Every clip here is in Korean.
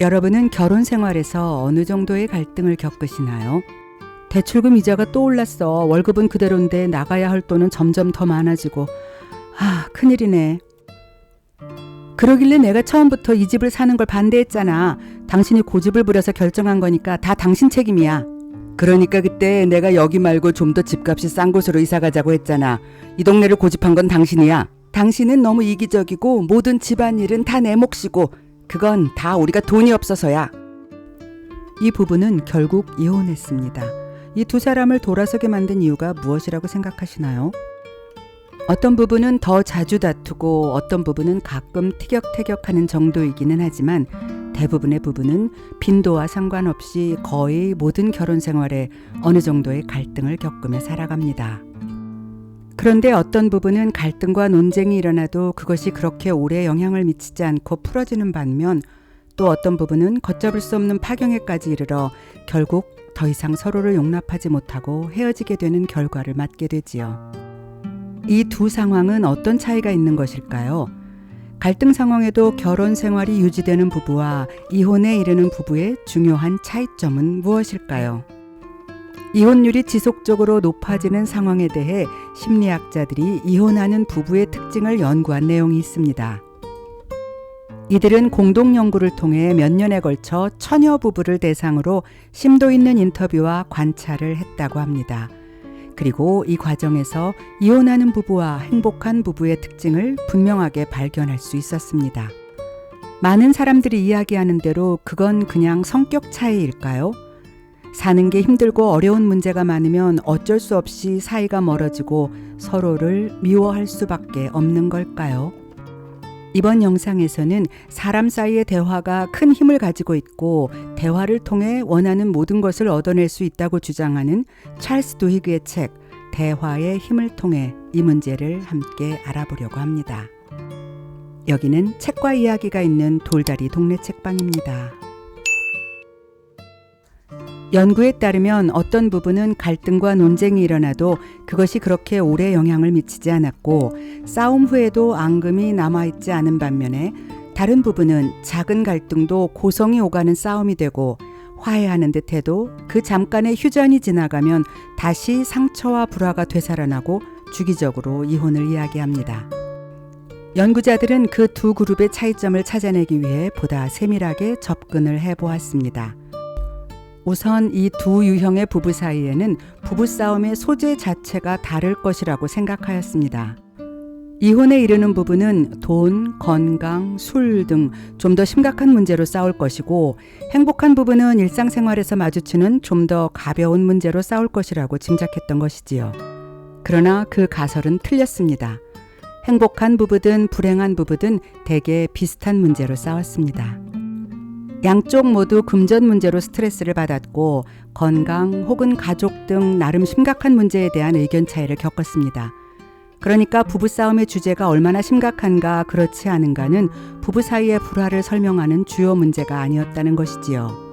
여러분은 결혼 생활에서 어느 정도의 갈등을 겪으시나요? 대출금 이자가 또 올랐어. 월급은 그대로인데 나가야 할 돈은 점점 더 많아지고. 큰일이네. 그러길래 내가 처음부터 이 집을 사는 걸 반대했잖아. 당신이 고집을 부려서 결정한 거니까 다 당신 책임이야. 그러니까 그때 내가 여기 말고 좀 더 집값이 싼 곳으로 이사 가자고 했잖아. 이 동네를 고집한 건 당신이야. 당신은 너무 이기적이고 모든 집안일은 다 내 몫이고 그건 다 우리가 돈이 없어서야. 이 부부는 결국 이혼했습니다. 이 두 사람을 돌아서게 만든 이유가 무엇이라고 생각하시나요? 어떤 부부는 더 자주 다투고 어떤 부부는 가끔 티격태격하는 정도이기는 하지만 대부분의 부부는 빈도와 상관없이 거의 모든 결혼 생활에 어느 정도의 갈등을 겪으며 살아갑니다. 그런데 어떤 부부는 갈등과 논쟁이 일어나도 그것이 그렇게 오래 영향을 미치지 않고 풀어지는 반면 또 어떤 부부는 걷잡을 수 없는 파경에까지 이르러 결국 더 이상 서로를 용납하지 못하고 헤어지게 되는 결과를 맞게 되지요. 이 두 상황은 어떤 차이가 있는 것일까요? 갈등 상황에도 결혼 생활이 유지되는 부부와 이혼에 이르는 부부의 중요한 차이점은 무엇일까요? 이혼율이 지속적으로 높아지는 상황에 대해 심리학자들이 이혼하는 부부의 특징을 연구한 내용이 있습니다. 이들은 공동 연구를 통해 몇 년에 걸쳐 1000여 부부를 대상으로 심도 있는 인터뷰와 관찰을 했다고 합니다. 그리고 이 과정에서 이혼하는 부부와 행복한 부부의 특징을 분명하게 발견할 수 있었습니다. 많은 사람들이 이야기하는 대로 그건 그냥 성격 차이일까요? 사는 게 힘들고 어려운 문제가 많으면 어쩔 수 없이 사이가 멀어지고 서로를 미워할 수밖에 없는 걸까요? 이번 영상에서는 사람 사이의 대화가 큰 힘을 가지고 있고 대화를 통해 원하는 모든 것을 얻어낼 수 있다고 주장하는 찰스 두히그의 책 대화의 힘을 통해 이 문제를 함께 알아보려고 합니다. 여기는 책과 이야기가 있는 돌다리 동네 책방입니다. 연구에 따르면 어떤 부부는 갈등과 논쟁이 일어나도 그것이 그렇게 오래 영향을 미치지 않았고 싸움 후에도 앙금이 남아있지 않은 반면에 다른 부부는 작은 갈등도 고성이 오가는 싸움이 되고 화해하는 듯해도 그 잠깐의 휴전이 지나가면 다시 상처와 불화가 되살아나고 주기적으로 이혼을 이야기합니다. 연구자들은 그 두 그룹의 차이점을 찾아내기 위해 보다 세밀하게 접근을 해보았습니다. 우선 이 두 유형의 부부 사이에는 부부싸움의 소재 자체가 다를 것이라고 생각하였습니다. 이혼에 이르는 부부는 돈, 건강, 술 등 좀 더 심각한 문제로 싸울 것이고 행복한 부부는 일상생활에서 마주치는 좀 더 가벼운 문제로 싸울 것이라고 짐작했던 것이지요. 그러나 그 가설은 틀렸습니다. 행복한 부부든 불행한 부부든 대개 비슷한 문제로 싸웠습니다. 양쪽 모두 금전 문제로 스트레스를 받았고 건강 혹은 가족 등 나름 심각한 문제에 대한 의견 차이를 겪었습니다. 그러니까 부부싸움의 주제가 얼마나 심각한가 그렇지 않은가는 부부 사이의 불화를 설명하는 주요 문제가 아니었다는 것이지요.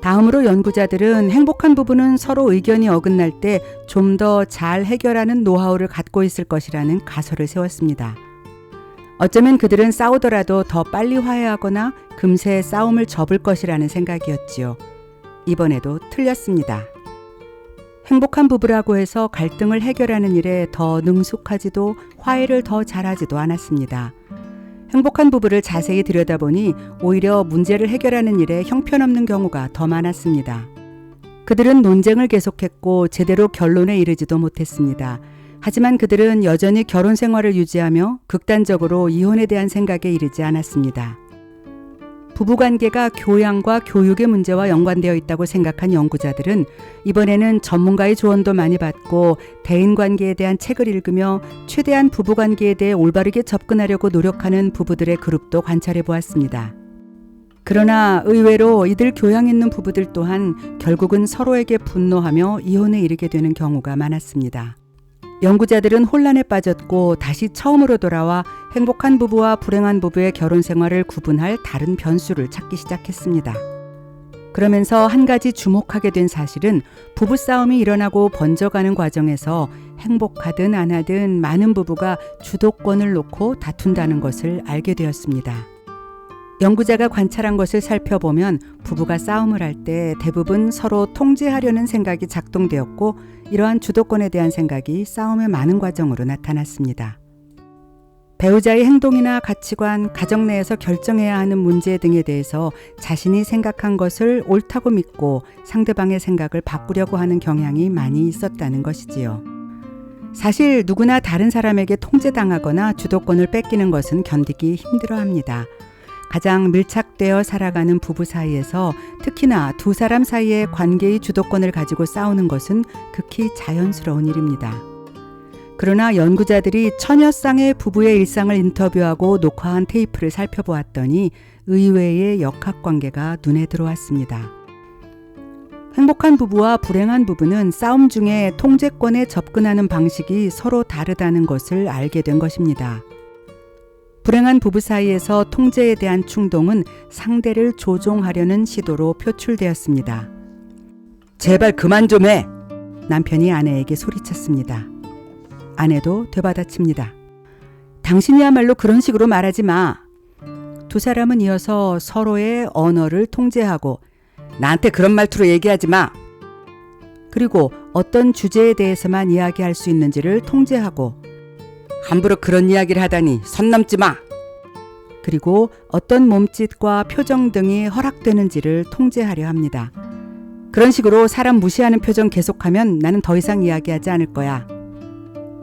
다음으로 연구자들은 행복한 부부는 서로 의견이 어긋날 때 좀 더 잘 해결하는 노하우를 갖고 있을 것이라는 가설을 세웠습니다. 어쩌면 그들은 싸우더라도 더 빨리 화해하거나 금세 싸움을 접을 것이라는 생각이었지요. 이번에도 틀렸습니다. 행복한 부부라고 해서 갈등을 해결하는 일에 더 능숙하지도 화해를 더 잘하지도 않았습니다. 행복한 부부를 자세히 들여다보니 오히려 문제를 해결하는 일에 형편없는 경우가 더 많았습니다. 그들은 논쟁을 계속했고 제대로 결론에 이르지도 못했습니다. 하지만 그들은 여전히 결혼 생활을 유지하며 극단적으로 이혼에 대한 생각에 이르지 않았습니다. 부부관계가 교양과 교육의 문제와 연관되어 있다고 생각한 연구자들은 이번에는 전문가의 조언도 많이 받고 대인관계에 대한 책을 읽으며 최대한 부부관계에 대해 올바르게 접근하려고 노력하는 부부들의 그룹도 관찰해 보았습니다. 그러나 의외로 이들 교양 있는 부부들 또한 결국은 서로에게 분노하며 이혼에 이르게 되는 경우가 많았습니다. 연구자들은 혼란에 빠졌고 다시 처음으로 돌아와 행복한 부부와 불행한 부부의 결혼 생활을 구분할 다른 변수를 찾기 시작했습니다. 그러면서 한 가지 주목하게 된 사실은 부부싸움이 일어나고 번져가는 과정에서 행복하든 안 하든 많은 부부가 주도권을 놓고 다툰다는 것을 알게 되었습니다. 연구자가 관찰한 것을 살펴보면 부부가 싸움을 할 때 대부분 서로 통제하려는 생각이 작동되었고 이러한 주도권에 대한 생각이 싸움의 많은 과정으로 나타났습니다. 배우자의 행동이나 가치관, 가정 내에서 결정해야 하는 문제 등에 대해서 자신이 생각한 것을 옳다고 믿고 상대방의 생각을 바꾸려고 하는 경향이 많이 있었다는 것이지요. 사실 누구나 다른 사람에게 통제당하거나 주도권을 뺏기는 것은 견디기 힘들어합니다. 가장 밀착되어 살아가는 부부 사이에서 특히나 두 사람 사이의 관계의 주도권을 가지고 싸우는 것은 극히 자연스러운 일입니다. 그러나 연구자들이 천여 쌍의 부부의 일상을 인터뷰하고 녹화한 테이프를 살펴보았더니 의외의 역학관계가 눈에 들어왔습니다. 행복한 부부와 불행한 부부는 싸움 중에 통제권에 접근하는 방식이 서로 다르다는 것을 알게 된 것입니다. 불행한 부부 사이에서 통제에 대한 충동은 상대를 조종하려는 시도로 표출되었습니다. 제발 그만 좀 해! 남편이 아내에게 소리쳤습니다. 아내도 되받아칩니다. 당신이야말로 그런 식으로 말하지 마. 두 사람은 이어서 서로의 언어를 통제하고 나한테 그런 말투로 얘기하지 마. 그리고 어떤 주제에 대해서만 이야기할 수 있는지를 통제하고 함부로 그런 이야기를 하다니 선 넘지 마. 그리고 어떤 몸짓과 표정 등이 허락되는지를 통제하려 합니다. 그런 식으로 사람 무시하는 표정 계속하면 나는 더 이상 이야기하지 않을 거야.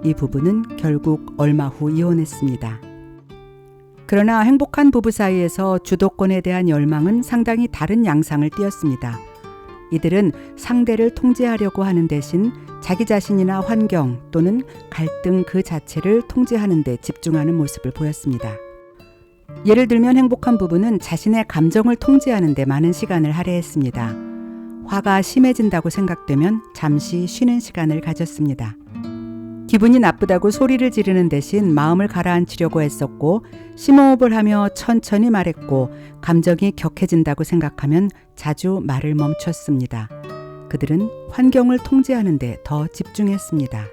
이 부부는 결국 얼마 후 이혼했습니다. 그러나 행복한 부부 사이에서 주도권에 대한 열망은 상당히 다른 양상을 띠었습니다. 이들은 상대를 통제하려고 하는 대신 자기 자신이나 환경 또는 갈등 그 자체를 통제하는 데 집중하는 모습을 보였습니다. 예를 들면 행복한 부부는 자신의 감정을 통제하는 데 많은 시간을 할애했습니다. 화가 심해진다고 생각되면 잠시 쉬는 시간을 가졌습니다. 기분이 나쁘다고 소리를 지르는 대신 마음을 가라앉히려고 했었고 심호흡을 하며 천천히 말했고 감정이 격해진다고 생각하면 자주 말을 멈췄습니다. 그들은 환경을 통제하는 데 더 집중했습니다.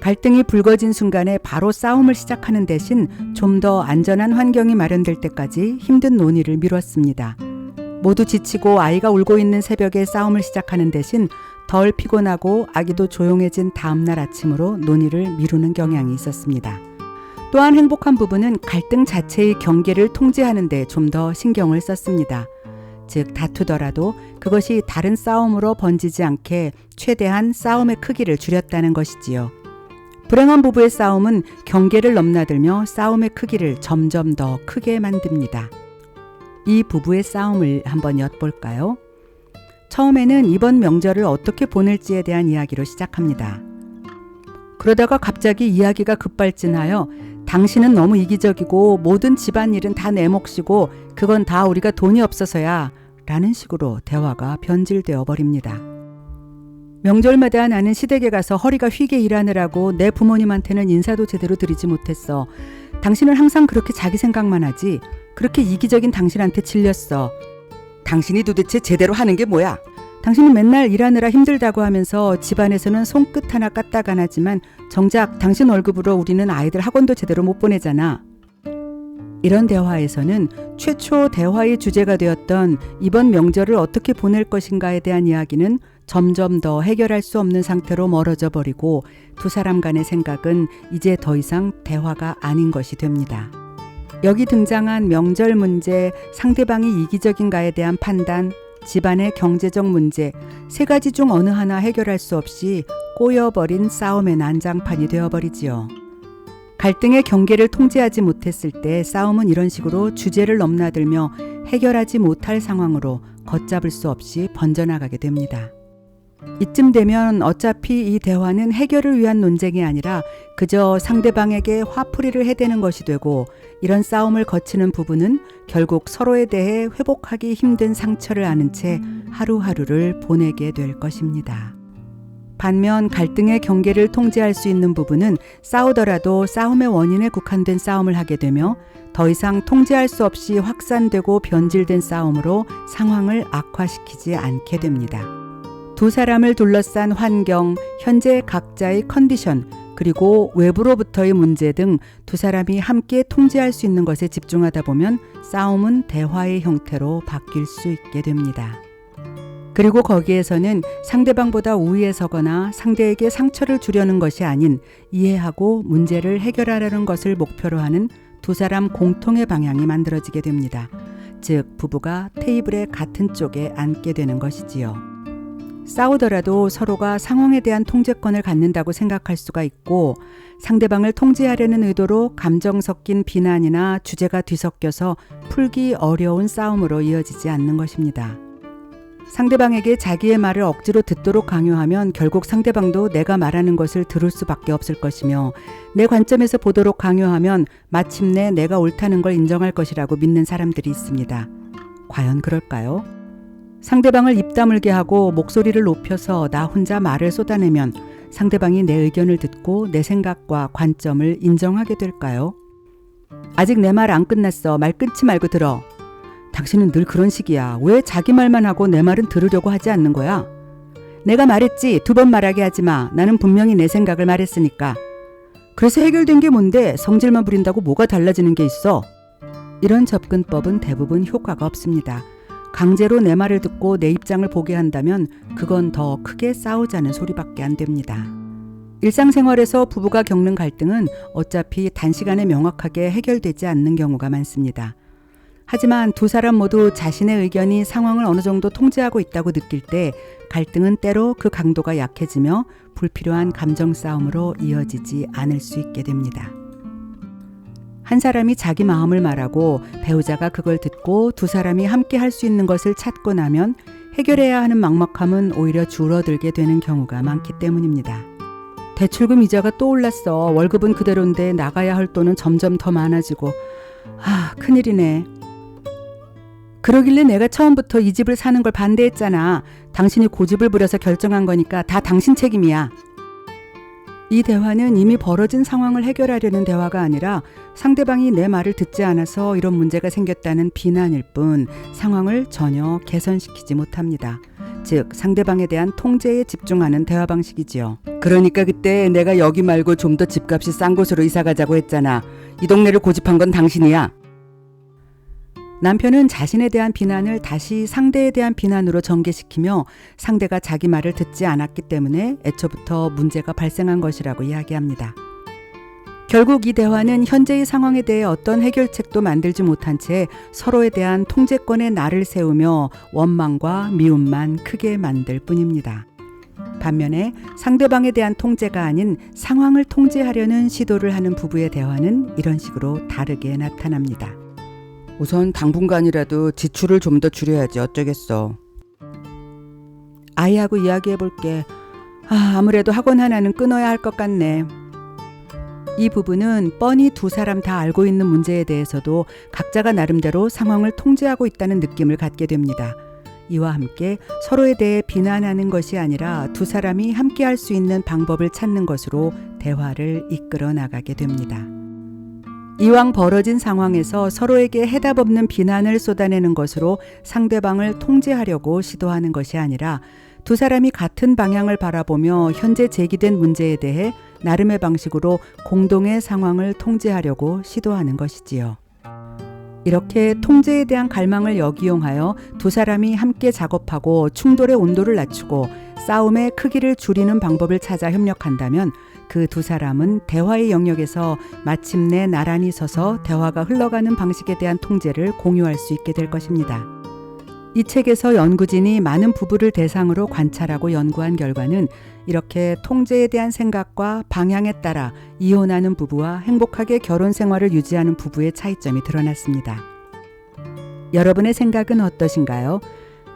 갈등이 불거진 순간에 바로 싸움을 시작하는 대신 좀 더 안전한 환경이 마련될 때까지 힘든 논의를 미뤘습니다. 모두 지치고 아이가 울고 있는 새벽에 싸움을 시작하는 대신 덜 피곤하고 아기도 조용해진 다음날 아침으로 논의를 미루는 경향이 있었습니다. 또한 행복한 부부는 갈등 자체의 경계를 통제하는 데 좀 더 신경을 썼습니다. 즉 다투더라도 그것이 다른 싸움으로 번지지 않게 최대한 싸움의 크기를 줄였다는 것이지요. 불행한 부부의 싸움은 경계를 넘나들며 싸움의 크기를 점점 더 크게 만듭니다. 이 부부의 싸움을 한번 엿볼까요? 처음에는 이번 명절을 어떻게 보낼지에 대한 이야기로 시작합니다. 그러다가 갑자기 이야기가 급발진하여 당신은 너무 이기적이고 모든 집안일은 다 내 몫이고 그건 다 우리가 돈이 없어서야 라는 식으로 대화가 변질되어 버립니다. 명절마다 나는 시댁에 가서 허리가 휘게 일하느라고 내 부모님한테는 인사도 제대로 드리지 못했어. 당신은 항상 그렇게 자기 생각만 하지. 그렇게 이기적인 당신한테 질렸어. 당신이 도대체 제대로 하는 게 뭐야? 당신은 맨날 일하느라 힘들다고 하면서 집안에서는 손끝 하나 까딱 안 하지만 정작 당신 월급으로 우리는 아이들 학원도 제대로 못 보내잖아. 이런 대화에서는 최초 대화의 주제가 되었던 이번 명절을 어떻게 보낼 것인가에 대한 이야기는 점점 더 해결할 수 없는 상태로 멀어져 버리고 두 사람 간의 생각은 이제 더 이상 대화가 아닌 것이 됩니다. 여기 등장한 명절 문제, 상대방이 이기적인가에 대한 판단, 집안의 경제적 문제, 세 가지 중 어느 하나 해결할 수 없이 꼬여버린 싸움의 난장판이 되어버리지요. 갈등의 경계를 통제하지 못했을 때 싸움은 이런 식으로 주제를 넘나들며 해결하지 못할 상황으로 걷잡을 수 없이 번져나가게 됩니다. 이쯤 되면 어차피 이 대화는 해결을 위한 논쟁이 아니라 그저 상대방에게 화풀이를 해대는 것이 되고 이런 싸움을 거치는 부부는 결국 서로에 대해 회복하기 힘든 상처를 안은 채 하루하루를 보내게 될 것입니다. 반면 갈등의 경계를 통제할 수 있는 부부는 싸우더라도 싸움의 원인에 국한된 싸움을 하게 되며 더 이상 통제할 수 없이 확산되고 변질된 싸움으로 상황을 악화시키지 않게 됩니다. 두 사람을 둘러싼 환경, 현재 각자의 컨디션, 그리고 외부로부터의 문제 등 두 사람이 함께 통제할 수 있는 것에 집중하다 보면 싸움은 대화의 형태로 바뀔 수 있게 됩니다. 그리고 거기에서는 상대방보다 우위에 서거나 상대에게 상처를 주려는 것이 아닌 이해하고 문제를 해결하려는 것을 목표로 하는 두 사람 공통의 방향이 만들어지게 됩니다. 즉, 부부가 테이블의 같은 쪽에 앉게 되는 것이지요. 싸우더라도 서로가 상황에 대한 통제권을 갖는다고 생각할 수가 있고, 상대방을 통제하려는 의도로 감정 섞인 비난이나 주제가 뒤섞여서 풀기 어려운 싸움으로 이어지지 않는 것입니다. 상대방에게 자기의 말을 억지로 듣도록 강요하면 결국 상대방도 내가 말하는 것을 들을 수밖에 없을 것이며, 내 관점에서 보도록 강요하면 마침내 내가 옳다는 걸 인정할 것이라고 믿는 사람들이 있습니다. 과연 그럴까요? 상대방을 입 다물게 하고 목소리를 높여서 나 혼자 말을 쏟아내면 상대방이 내 의견을 듣고 내 생각과 관점을 인정하게 될까요? 아직 내 말 안 끝났어. 말 끊지 말고 들어. 당신은 늘 그런 식이야. 왜 자기 말만 하고 내 말은 들으려고 하지 않는 거야? 내가 말했지. 2번 말하게 하지 마. 나는 분명히 내 생각을 말했으니까. 그래서 해결된 게 뭔데? 성질만 부린다고 뭐가 달라지는 게 있어? 이런 접근법은 대부분 효과가 없습니다. 강제로 내 말을 듣고 내 입장을 보게 한다면 그건 더 크게 싸우자는 소리밖에 안 됩니다. 일상생활에서 부부가 겪는 갈등은 어차피 단시간에 명확하게 해결되지 않는 경우가 많습니다. 하지만 두 사람 모두 자신의 의견이 상황을 어느 정도 통제하고 있다고 느낄 때 갈등은 때로 그 강도가 약해지며 불필요한 감정 싸움으로 이어지지 않을 수 있게 됩니다. 한 사람이 자기 마음을 말하고 배우자가 그걸 듣고 두 사람이 함께 할 수 있는 것을 찾고 나면 해결해야 하는 막막함은 오히려 줄어들게 되는 경우가 많기 때문입니다. 대출금 이자가 또 올랐어. 월급은 그대로인데 나가야 할 돈은 점점 더 많아지고. 큰일이네. 그러길래 내가 처음부터 이 집을 사는 걸 반대했잖아. 당신이 고집을 부려서 결정한 거니까 다 당신 책임이야. 이 대화는 이미 벌어진 상황을 해결하려는 대화가 아니라 상대방이 내 말을 듣지 않아서 이런 문제가 생겼다는 비난일 뿐 상황을 전혀 개선시키지 못합니다. 즉, 상대방에 대한 통제에 집중하는 대화 방식이지요. 그러니까 그때 내가 여기 말고 좀 더 집값이 싼 곳으로 이사 가자고 했잖아. 이 동네를 고집한 건 당신이야. 남편은 자신에 대한 비난을 다시 상대에 대한 비난으로 전개시키며 상대가 자기 말을 듣지 않았기 때문에 애초부터 문제가 발생한 것이라고 이야기합니다. 결국 이 대화는 현재의 상황에 대해 어떤 해결책도 만들지 못한 채 서로에 대한 통제권의 날을 세우며 원망과 미움만 크게 만들 뿐입니다. 반면에 상대방에 대한 통제가 아닌 상황을 통제하려는 시도를 하는 부부의 대화는 이런 식으로 다르게 나타납니다. 우선 당분간이라도 지출을 좀 더 줄여야지 어쩌겠어. 아이하고 이야기해볼게. 아무래도 학원 하나는 끊어야 할 것 같네. 이 부부는 뻔히 두 사람 다 알고 있는 문제에 대해서도 각자가 나름대로 상황을 통제하고 있다는 느낌을 갖게 됩니다. 이와 함께 서로에 대해 비난하는 것이 아니라 두 사람이 함께 할 수 있는 방법을 찾는 것으로 대화를 이끌어 나가게 됩니다. 이왕 벌어진 상황에서 서로에게 해답 없는 비난을 쏟아내는 것으로 상대방을 통제하려고 시도하는 것이 아니라 두 사람이 같은 방향을 바라보며 현재 제기된 문제에 대해 나름의 방식으로 공동의 상황을 통제하려고 시도하는 것이지요. 이렇게 통제에 대한 갈망을 역이용하여 두 사람이 함께 작업하고 충돌의 온도를 낮추고 싸움의 크기를 줄이는 방법을 찾아 협력한다면 그 두 사람은 대화의 영역에서 마침내 나란히 서서 대화가 흘러가는 방식에 대한 통제를 공유할 수 있게 될 것입니다. 이 책에서 연구진이 많은 부부를 대상으로 관찰하고 연구한 결과는 이렇게 통제에 대한 생각과 방향에 따라 이혼하는 부부와 행복하게 결혼 생활을 유지하는 부부의 차이점이 드러났습니다. 여러분의 생각은 어떠신가요?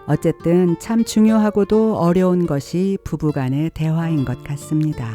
어쨌든 참 중요하고도 어려운 것이 부부간의 대화인 것 같습니다.